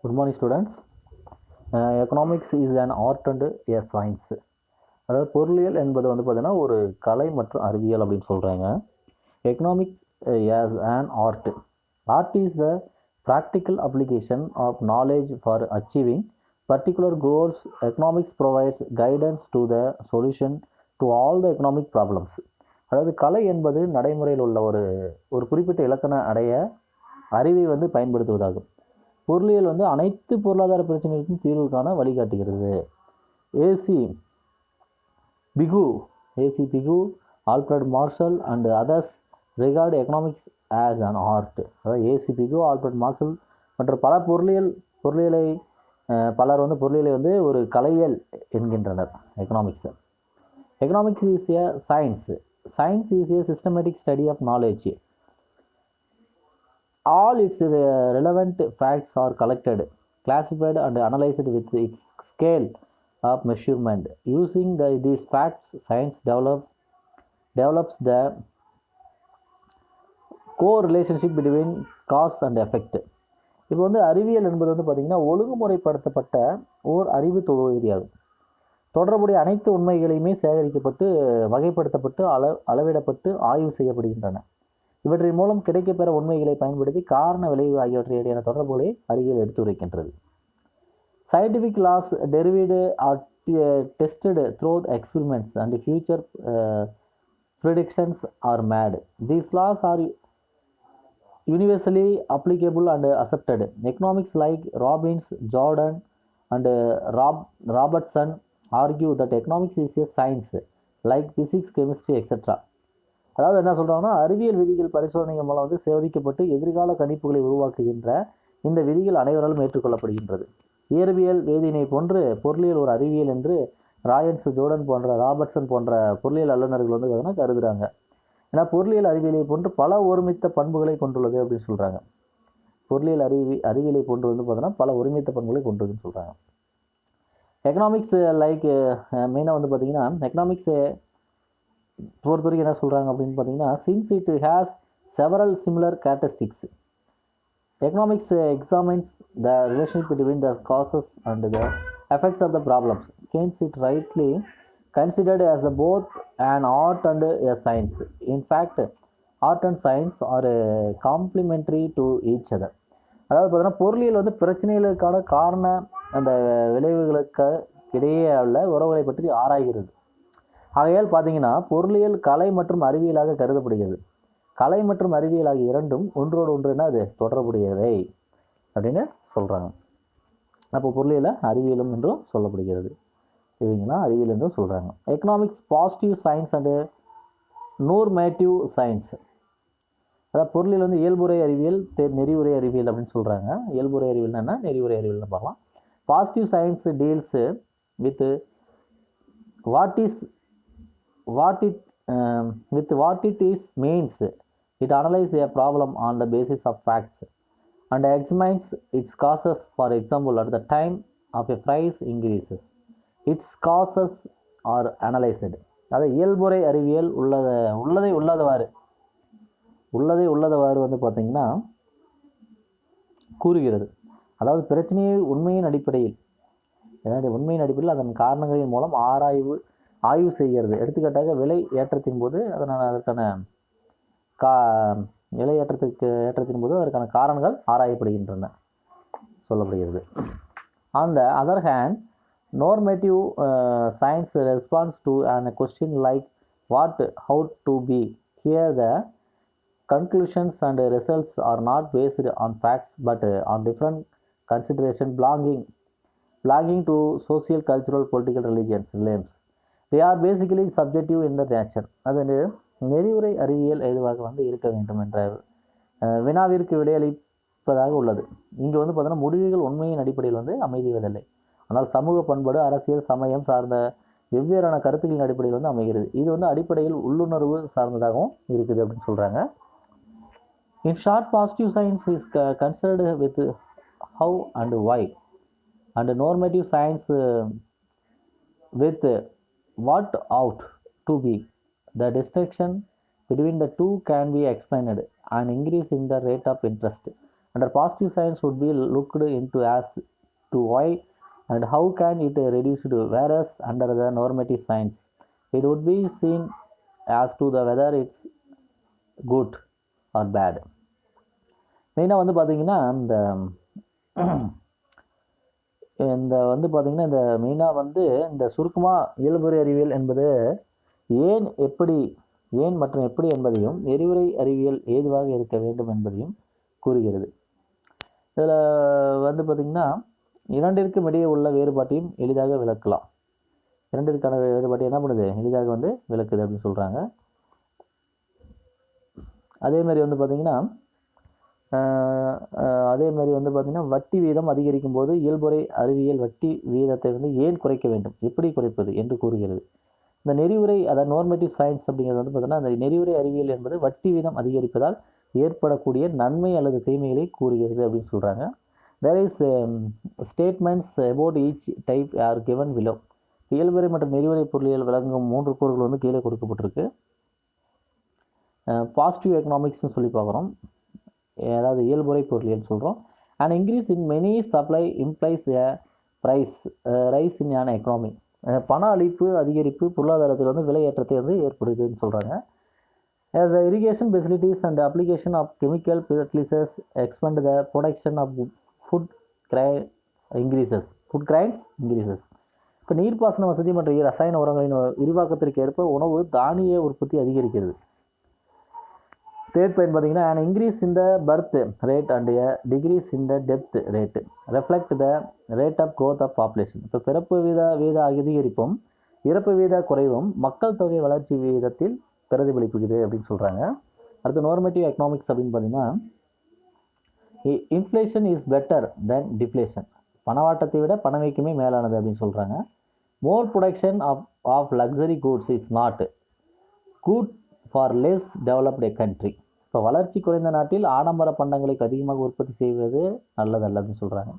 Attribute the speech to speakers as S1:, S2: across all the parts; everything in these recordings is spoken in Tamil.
S1: Good morning, students. Economics is an art and a science. அதாவது பொருளியல் என்பது வந்து பார்த்தீங்கன்னா ஒரு கலை மற்றும் அறிவியல் அப்படின்னு சொல்கிறாங்க. Economics as an art. Art is the practical application of knowledge for achieving particular goals. Economics provides guidance to the solution to all the economic problems. அதாவது கலை என்பது நடைமுறையில் உள்ள ஒரு குறிப்பிட்ட இலக்கண அடைய அறிவை வந்து பயன்படுத்துவதாகும். பொருளியல் வந்து அனைத்து பொருளாதார பிரச்சனைகளுக்கும் தீர்வு காண வழிகாட்டுகிறது. A C Pigou, Alfred Marshall and others regard economics as an art. அதாவது ஏசி பிகு, ஆல்ஃபிரட் மார்ஷல் மற்றும் பலர் வந்து பொருளியலை வந்து ஒரு கலையியல் என்கின்றனர். Economics is a science is a systematic study of knowledge. All its relevant facts are collected, classified and analyzed with its scale of measurement. Using these facts, science develops the co-relationship between cause and effect. இப்போ வந்து அறிவியல் என்பது வந்து பார்த்திங்கன்னா ஒழுங்குமுறைப்படுத்தப்பட்ட ஓர் அறிவு தொகுதியாகும். தொடர்புடைய அனைத்து உண்மைகளையுமே சேகரிக்கப்பட்டு வகைப்படுத்தப்பட்டு அளவிடப்பட்டு ஆய்வு செய்யப்படுகின்றன. இவற்றின் மூலம் கிடைக்கப்பெற உண்மைகளை பயன்படுத்தி காரண விளைவு ஆகியவற்றை இடையான தொடர்புகளை அறிவியல் எடுத்துரைக்கின்றது. Scientific laws derived are tested through experiments and future predictions are made. These laws are universally applicable and accepted. Economics like Robbins, Jordan and Robertson argue that economics is a science like physics, chemistry, etc. அதாவது என்ன சொல்கிறாங்கன்னா, அறிவியல் விதிகள் பரிசோதனைகள் மூலம் வந்து சோதிக்கப்பட்டு எதிர்கால கணிப்புகளை உருவாக்குகின்ற இந்த விதிகள் அனைவராலும் ஏற்றுக்கொள்ளப்படுகின்றது. இயற்பியல் வேதியினை போன்று பொருளியல் ஒரு அறிவியல் என்று ராயன்ஸ், ஜோர்டன் போன்ற ராபர்ட்சன் போன்ற பொருளியல் வல்லுநர்கள் வந்து பார்த்தீங்கன்னா கருதுகிறாங்க. ஏன்னா பொருளியல் அறிவியலை போன்று பல ஒருமித்த பண்புகளை கொண்டுள்ளது அப்படின்னு சொல்கிறாங்க. பொருளியல் அறிவியலை போன்று வந்து பார்த்தீங்கன்னா பல ஒருமித்த பண்புகளை கொண்டுள்ளதுன்னு சொல்கிறாங்க. எக்கனாமிக்ஸ் மெயினாக வந்து பார்த்தீங்கன்னா எக்கனாமிக்ஸ் பொறுத்த வரைக்கும் என்ன சொல்கிறாங்க அப்படின்னு பார்த்தீங்கன்னா, since it has several similar characteristics, economics examines the relationship between the causes and the effects of the problems. Hence it rightly considered as the both an art and a science. In fact, art and science are complementary to each other. அதாவது பார்த்தீங்கன்னா பொருளியல் வந்து பிரச்சனைகளுக்கான காரண அந்த விளைவுகளுக்கு இடையே உள்ள உறவுகளை பற்றி ஆராய்கிறது. ஆகையால் பார்த்தீங்கன்னா பொருளியல் கலை மற்றும் அறிவியலாக கருதப்படுகிறது. கலை மற்றும் அறிவியல் ஆகிய இரண்டும் ஒன்றோடு ஒன்றுனா அது தொடர்புடையவை அப்படின்னு சொல்கிறாங்க. அப்போ பொருளியலை அறிவியலும் என்றும் சொல்லப்படுகிறது. சரிங்களா, அறிவியல் என்றும் சொல்கிறாங்க. Economics positive science and normative science. அதாவது பொருளியல் வந்து இயல்புரை அறிவியல், நெறிவுரை அறிவியல் அப்படின்னு சொல்கிறாங்க. இயல்புரை அறிவியல்னா என்ன, நெறிவுரை அறிவியல்னு பார்க்கலாம். Positive science deals with what it is means. It analyzes a problem on the basis of facts and examines its causes. For example, at the time of a price increases, its causes are analyzed. அது இயல்புரை அறிவியல் உள்ளதை உள்ளதவாறு வந்து பார்த்திங்கன்னா கூறுகிறது. அதாவது பிரச்சனையை உண்மையின் அடிப்படையில் அதன் காரணங்களின் மூலம் ஆய்வு செய்கிறது. எடுத்துக்காட்டாக விலை ஏற்றத்தின் போது அதற்கான காரணங்கள் ஆராயப்படுகின்றன சொல்லப்படுகிறது. On the other hand, normative science responds to an question like what, how to be. Here the conclusions and results are not based on facts but on different considerations belonging to social, cultural, political, religious realms. They are basically subjective in their nature. அது நெறிவுரை அறிவியல் எதுவாக வந்து இருக்க வேண்டும் என்ற வினாவிற்கு விடையளிப்பதாக உள்ளது. இங்கே வந்து பார்த்தீங்கன்னா முடிவுகள் உண்மையின் அடிப்படையில் வந்து அமைவதில்லை, ஆனால் சமூக பண்பாடு, அரசியல், சமயம் சார்ந்த வெவ்வேறான கருத்துக்களின் அடிப்படையில் வந்து அமைகிறது. இது வந்து அடிப்படையில் உள்ளுணர்வு சார்ந்ததாகவும் இருக்குது அப்படின்னு சொல்கிறாங்க. In short, positive science is concerned with how and why, and normative science with what ought to be. The distinction between the two can be explained. An increase in the rate of interest Under positive science would be looked into as to why and how can it reduce it, whereas under the normative science it would be seen as to the whether it's good or bad. மெயினாக வந்து பார்த்தீங்கன்னா இந்த வந்து பார்த்திங்கன்னா இந்த மெயினாக வந்து இந்த சுருக்கமாக இயல்புறை அறிவியல் என்பது ஏன் எப்படி ஏன் மற்றும் எப்படி என்பதையும் எரிவுரை அறிவியல் ஏதுவாக இருக்க வேண்டும் என்பதையும் கூறுகிறது. இதில் வந்து பார்த்திங்கன்னா இரண்டிற்கும் இடையே உள்ள வேறுபாட்டையும் எளிதாக விளக்கலாம். இரண்டிற்கான வேறுபாட்டை என்ன பண்ணுது, எளிதாக வந்து விளக்குது அப்படின்னு சொல்கிறாங்க. அதேமாதிரி வந்து பார்த்திங்கன்னா வட்டி வீதம் அதிகரிக்கும் போது இயல்புறை அறிவியல் வட்டி வீதத்தை வந்து ஏன் குறைக்க வேண்டும், எப்படி குறைப்பது என்று கூறுகிறது. இந்த நெறிவுரை, அதாவது நோர்மேட்டிவ் சயின்ஸ் அப்படிங்கிறது வந்து பார்த்தீங்கன்னா அந்த நெறிவுரை அறிவியல் என்பது வட்டி வீதம் அதிகரிப்பதால் ஏற்படக்கூடிய நன்மை அல்லது தீமைகளை கூறுகிறது அப்படின்னு சொல்கிறாங்க. There is statements about each type are given below. இயல்புறை மற்றும் நெறிவுரை பொருளியல் விளங்கும் 3 கூறுகள் வந்து கீழே கொடுக்கப்பட்டிருக்கு. பாசிட்டிவ் எக்கனாமிக்ஸ்னு சொல்லி பார்க்குறோம், அதாவது இயல்புறை பொருளியல் சொல்கிறோம். And increase in money supply implies a price rise in an economy. பண அளிப்பு அதிகரிப்பு பொருளாதாரத்தில் வந்து விலையேற்றத்தை வந்து ஏற்படுதுன்னு சொல்கிறாங்க. as the irrigation facilities and the application of chemical fertilizers expand, the production of food grains increases. இப்போ நீர்ப்பாசன வசதி மற்றும் ரசாயன உரங்களின் விரிவாக்கத்திற்கு ஏற்ப உணவு தானிய உற்பத்தி அதிகரிக்கிறது. தேர்ட் பாயிண்ட் பார்த்தீங்கன்னா an increase in the birth rate and a decrease in the death rate reflect the rate of growth of population. இப்போ பிறப்பு வீத அதிகரிப்பும் இறப்பு வீத குறைவும் மக்கள் தொகை வளர்ச்சி வீதத்தில் பிரதிபலிப்புக்குது அப்படின்னு சொல்கிறாங்க. அடுத்து நார்மேட்டிவ் எக்கனாமிக்ஸ் அப்படின்னு பார்த்தீங்கன்னா inflation is better than deflation. பணவாட்டத்தை விட பணவீக்கமே மேலானது அப்படின்னு சொல்கிறாங்க. More production of luxury goods is not good for less developed country. இப்போ வளர்ச்சி குறைந்த நாட்டில் ஆடம்பர பண்டங்களுக்கு அதிகமாக உற்பத்தி செய்வது நல்லதல்ல அப்படின்னு சொல்கிறாங்க.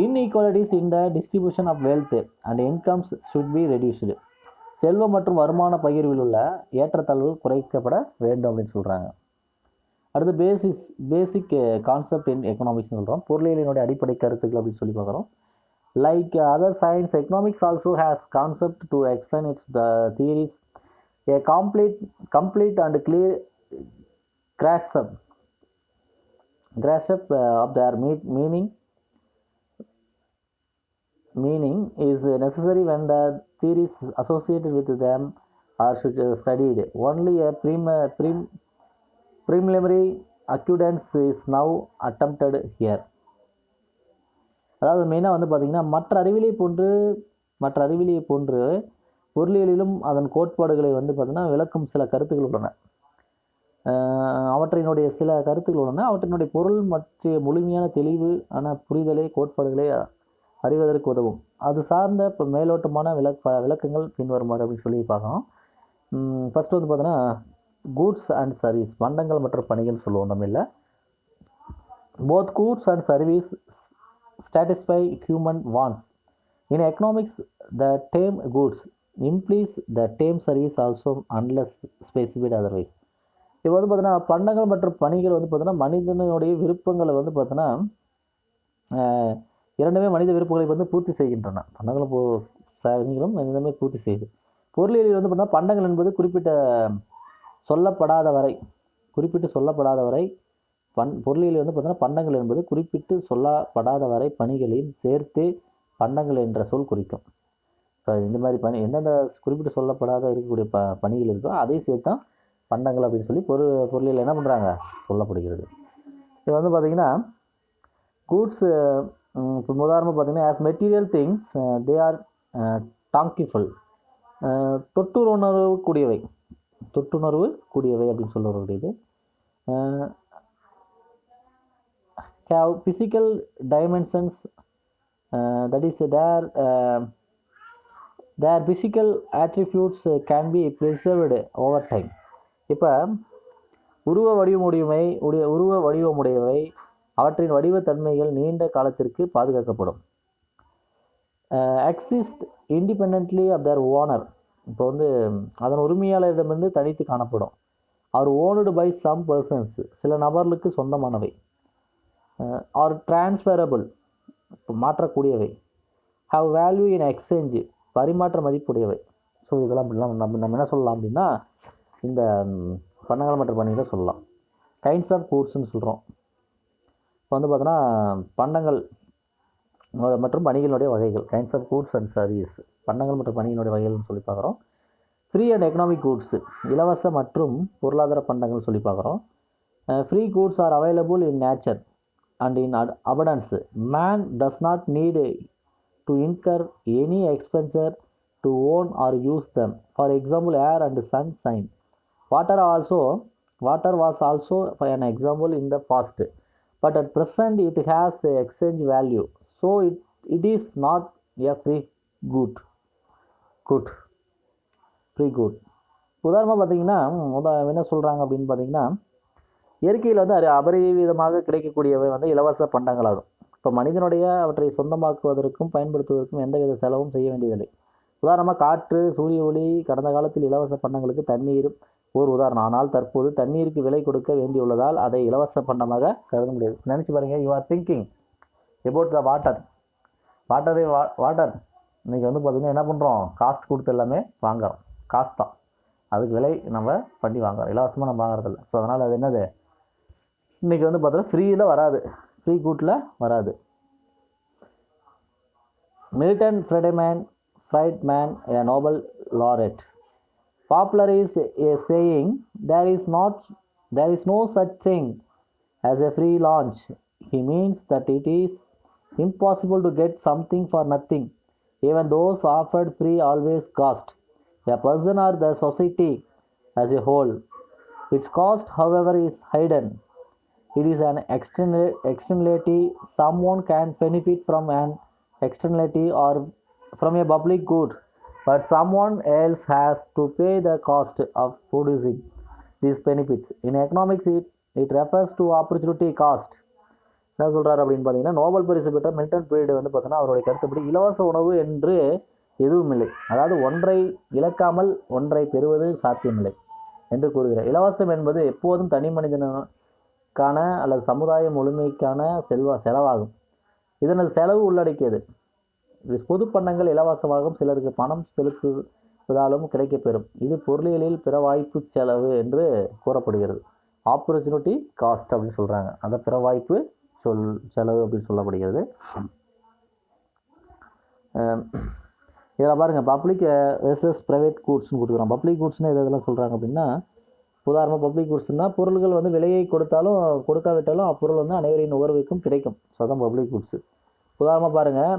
S1: Inequalities in the distribution of wealth and incomes should be reduced. செல்வம் மற்றும் வருமான பகிர்வில் உள்ள ஏற்றத்தாழ்வுகள் குறைக்கப்பட வேண்டும் அப்படின்னு சொல்கிறாங்க. அடுத்து பேசிக் கான்செப்ட் இன் எக்கனாமிக்ஸ்னு சொல்கிறோம். பொருளியலினுடைய அடிப்படை கருத்துக்கள் அப்படின்னு சொல்லி பார்க்குறோம். Like other science, economics also has concept to explain it's the theories. A complete and clear grasp of their meaning is necessary when the theories associated with them are studied. Only a preliminary acquaintance is now attempted here. அதாவது மெயினாக வந்து பார்த்திங்கன்னா மற்ற அறிவியலை போன்று பொருளியலிலும் அதன் கோட்பாடுகளை வந்து பார்த்திங்கன்னா விளக்கும் சில கருத்துக்கள் உள்ளன. அவற்றினுடைய சில கருத்துக்கள் உள்ளன. அவற்றினுடைய பொருள் பற்றிய முழுமையான தெளிவான புரிதலை கோட்பாடுகளை அறிவதற்கு உதவும். அது சார்ந்த இப்போ மேலோட்டமான விளக்கங்கள் பின்வருமாறு அப்படின்னு சொல்லி பார்க்கணும். ஃபஸ்ட்டு வந்து பார்த்தோன்னா கூட்ஸ் அண்ட் சர்வீஸ், பண்டங்கள் மற்றும் பணிகள் சொல்லுவோம் தமிழில். Both goods and service satisfy human wants. In economics, the term goods implies the term service also unless specified otherwise. இப்போ வந்து பார்த்தீங்கன்னா பண்டங்கள் மற்றும் பணிகள் வந்து பார்த்தீங்கன்னா மனிதனுடைய விருப்பங்களை வந்து பார்த்தீங்கன்னா இரண்டுமே மனித விருப்பங்களை வந்து பூர்த்தி செய்கின்றன. பண்டங்களும் பணிகளும் மனிதமே பூர்த்தி செய்யுது. பொருளியலில் வந்து பார்த்தீங்கன்னா பண்டங்கள் என்பது குறிப்பிட்டு சொல்லப்படாத வரை பொருளியல் வந்து பார்த்தீங்கன்னா பண்டங்கள் என்பது குறிப்பிட்டு சொல்லப்படாத வரை பணிகளையும் சேர்த்து பண்டங்கள் என்ற சொல் குறிக்கும். இப்போ இந்த மாதிரி பணி எந்தெந்த குறிப்பிட்டு சொல்லப்படாத இருக்கக்கூடிய பணிகள் இருக்கோ அதையும் சேர்த்து தான் பண்டங்கள் அப்படின்னு சொல்லி பொருளியல் என்ன பண்ணுறாங்க சொல்லப்படுகிறது. இது வந்து பார்த்திங்கன்னா கூட்ஸ் இப்போ உதாரணமாக பார்த்திங்கன்னா as material things they are tangible. தொட்டுணர்வு கூடியவை அப்படின்னு சொல்லக்கூடியது. have physical dimensions, that is their physical attributes can be preserved over time. இப்போ உருவ வடிவமுடையவை அவற்றின் வடிவத்தன்மைகள் நீண்ட காலத்திற்கு பாதுகாக்கப்படும். exist independently of their owner. இப்போ வந்து அதன் உரிமையாளரிடமிருந்து தனித்து காணப்படும். Are owned by some persons, சில நபர்களுக்கு சொந்தமானவை. ஆர் டிரான்ஸ்ஃபரபிள், மாற்றக்கூடியவை. ஹவ் வேல்யூ இன் எக்ஸ்சேஞ்சு, பரிமாற்ற மதிப்புடையவை. ஸோ இதெல்லாம் அப்படிலாம் நம்ம என்ன சொல்லலாம் அப்படின்னா இந்த பண்டங்கள் மற்றும் பணிகளை சொல்லலாம். கைண்ட்ஸ் ஆஃப் கூட்ஸ்ன்னு சொல்கிறோம். இப்போ வந்து பார்த்தோன்னா பண்டங்கள் மற்றும் பணிகளுடைய வகைகள், kinds of goods and service, பண்டங்கள் மற்றும் பணிகளுடைய வகைகள்னு சொல்லி பார்க்குறோம். ஃப்ரீ அண்ட் எக்கனாமிக் கூட்ஸ், இலவச மற்றும் பொருளாதார பண்டங்கள் சொல்லி பார்க்குறோம். Free goods are available in nature and in abundance. Man does not need to incur any expenditure to own or use them. For example, air and sunshine. Water was also an example in the past, but at present it has a exchange value, so it is not a free good. Free good. உதாரணமாக பார்த்தீங்கன்னா என்ன சொல்கிறாங்க அப்படின்னு பார்த்தீங்கன்னா, இயற்கையில் வந்து அபரிவிதமாக கிடைக்கக்கூடியவை வந்து இலவச பண்டங்களாகும். இப்போ மனிதனுடைய அவற்றை சொந்தமாக்குவதற்கும் பயன்படுத்துவதற்கும் எந்தவித செலவும் செய்ய வேண்டியதில்லை. உதாரணமாக காற்று, சூரிய ஒளி. கடந்த காலத்தில் இலவச பண்டங்களுக்கு தண்ணீர் ஒரு உதாரணம். ஆனால் தற்போது தண்ணீருக்கு விலை கொடுக்க வேண்டியுள்ளதால் அதை இலவச பண்டமாக கருத முடியாது. நினச்சி பாருங்கள், you are thinking about the water. Water இன்றைக்கி வந்து பார்த்திங்கன்னா என்ன பண்ணுறோம், காஸ்ட் கொடுத்து எல்லாமே வாங்குகிறோம். காஸ்ட் தான், அதுக்கு விலை நம்ம பண்ணி வாங்குறோம், இலவசமாக நம்ம வாங்குறதில்ல. ஸோ அதனால் அது என்னது, இன்றைக்கி வந்து பார்த்தோன்னா ஃப்ரீயில் வராது, ஃப்ரீ கூட்டில் வராது. Milton Friedman, a Nobel laureate. Popular is a saying, there is no such thing as a free lunch. He means that it is impossible to get something for nothing. Even those offered free always cost a person or the society as a whole. Its cost, however, is hidden. It is an externality. Someone can benefit from an externality or from a public good, but someone else has to pay the cost of producing these benefits. In economics, it refers to opportunity cost. என்ன சொல்கிறார் அப்படின்னு பார்த்தீங்கன்னா, நோபல் பரிசு பெற்ற மில்டன் ஃப்ரீடு வந்து பார்த்தீங்கன்னா அவருடைய கருத்துப்படி இலவச உணவு என்று எதுவும் இல்லை, அதாவது ஒன்றை இழக்காமல் ஒன்றை பெறுவது சாத்தியமில்லை என்று கூறுகிறார். இலவசம் என்பது எப்போதும் தனி மனிதனுக்கான அல்லது சமுதாய முழுமைக்கான செலவாகும். இதனது செலவு உள்ளடக்கியது. பொது பண்டங்கள் இலவசமாகவும் சிலருக்கு பணம் செலுத்துவதாலும் கிடைக்கப்பெறும். இது பொருளியலில் பிற வாய்ப்பு செலவு என்று கூறப்படுகிறது. ஆப்பர்ச்சுனிட்டி காஸ்ட் அப்படின்னு சொல்கிறாங்க. அந்த பிற வாய்ப்பு செலவு அப்படின்னு சொல்லப்படுகிறது. இதில் பாருங்கள், பப்ளிக் வெர்சஸ் ப்ரைவேட் கூட்ஸ்னு கொடுக்குறோம். பப்ளிக் கூட்ஸ்னு இதெல்லாம் சொல்கிறாங்க அப்படின்னா, உதாரணமாக பப்ளிக் கூட்ஸ்னால் பொருள்கள் வந்து விலையை கொடுத்தாலும் கொடுக்காவிட்டாலும் அப்பொருள் வந்து அனைவரின் நுகர்வுக்கும் கிடைக்கும். ஸோ அதான் பப்ளிக் கூட்ஸு. உதாரணமாக பாருங்கள்,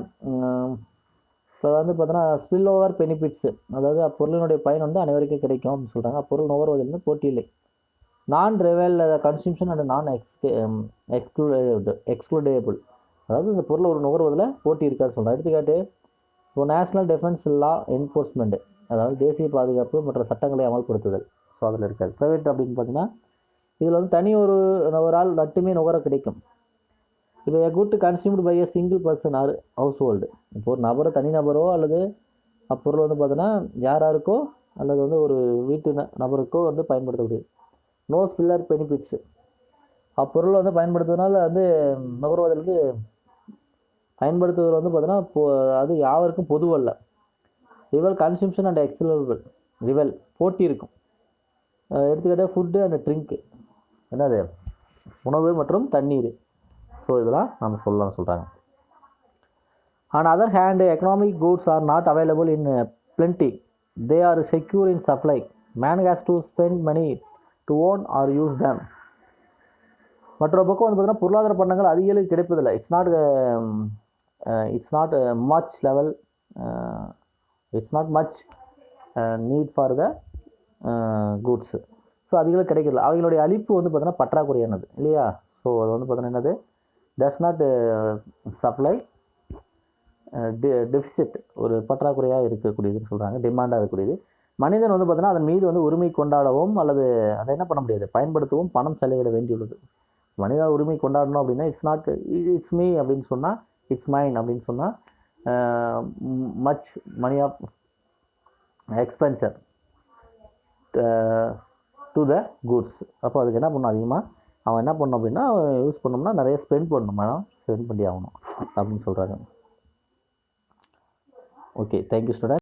S1: இப்போ வந்து பார்த்தோன்னா ஸ்பில் ஓவர் பெனிஃபிட்ஸு, அதாவது அப்பொருளினுடைய பயன் வந்து அனைவருக்கும் கிடைக்கும் அப்படின்னு சொல்கிறாங்க. அப்பொருள் நுகர்வதிலிருந்து போட்டி இல்லை. நான் ரிவைல் கன்சம்ஷன் அண்ட் நான் எக்ஸ்க்ளூடேபிள், அதாவது இந்த பொருளை ஒரு நுகர்வதில் போட்டி இருக்காது சொல்கிறேன். எடுத்துக்காட்டு, இப்போ நேஷ்னல் டிஃபென்ஸ் லா என்ஃபோர்ஸ்மெண்ட்டு, அதாவது தேசிய பாதுகாப்பு மற்ற சட்டங்களை அமல்படுத்துதல். ஸோ அதில் இருக்காது. ப்ரைவேட் அப்படின்னு பார்த்தீங்கன்னா இதில் வந்து தனி ஒரு ஆள் மட்டுமே நுகர கிடைக்கும். இப்போ good consumed by a single person or household, இப்போ ஒரு நபரோ தனிநபரோ அல்லது அப்பொருள் வந்து பார்த்தோன்னா யாருக்கோ அல்லது வந்து ஒரு வீட்டு நபருக்கோ வந்து பயன்படுத்தக்கூடியது. நோ ஸ்பில்லர் பெனிஃபிட்ஸு, அப்பொருள் வந்து பயன்படுத்துவதனால வந்து நுகர்வதற்கு பயன்படுத்துவது வந்து பார்த்தோன்னா அது யாருக்கும் பொதுவல்ல. ரிவல் கன்சம்ஷன் அண்ட் எக்ஸலபிள், ரிவல் போட்டி இருக்கும். எடுத்துக்கிட்டால் ஃபுட்டு அண்ட் ட்ரிங்க்கு, என்னது உணவு மற்றும் தண்ணீர். ஸோ இதெல்லாம் நம்ம சொல்கிறாங்க. On other hand, economic goods are not available in plenty. They are secure in supply. Man has to spend money to own or use them. மற்றொரு பக்கம் வந்து பார்த்தீங்கன்னா பொருளாதார பண்டங்கள் அதிக அளவு கிடைப்பதில்லை. It's not much level, it's not much need for the goods. So அதிக கிடைக்கல. அவங்களுடைய அளிப்பு வந்து பார்த்தீங்கன்னா பற்றாக்குறையானது இல்லையா. ஸோ அது வந்து பார்த்தீங்கன்னா என்னது, டஸ் நாட் சப்ளை, டெஃபிசிட், ஒரு பற்றாக்குறையாக இருக்கக்கூடியதுன்னு சொல்கிறாங்க, டிமாண்டாக இருக்கக்கூடியது. மனிதன் வந்து பார்த்தீங்கன்னா அதன் மீது வந்து உரிமை கொண்டாடவும் அல்லது அதை என்ன பண்ண முடியாது, பயன்படுத்தவும் பணம் செலவிட வேண்டியுள்ளது. மனித உரிமை கொண்டாடணும் அப்படின்னா இட்ஸ் மீ அப்படின்னு சொன்னால், இட்ஸ் மைன் அப்படின்னு சொன்னால் much money of expenditure to the goods. அப்போ அதுக்கு என்ன பண்ணணும், அதிகமாக அவன் என்ன பண்ணணும் அப்படின்னா யூஸ் பண்ணோம்னா நிறைய ஸ்பெண்ட் பண்ணணும், மேடம் ஸ்பெண்ட் பண்ணி ஆகணும் அப்படின்னு சொல்கிறாங்க. Okay, thank you student.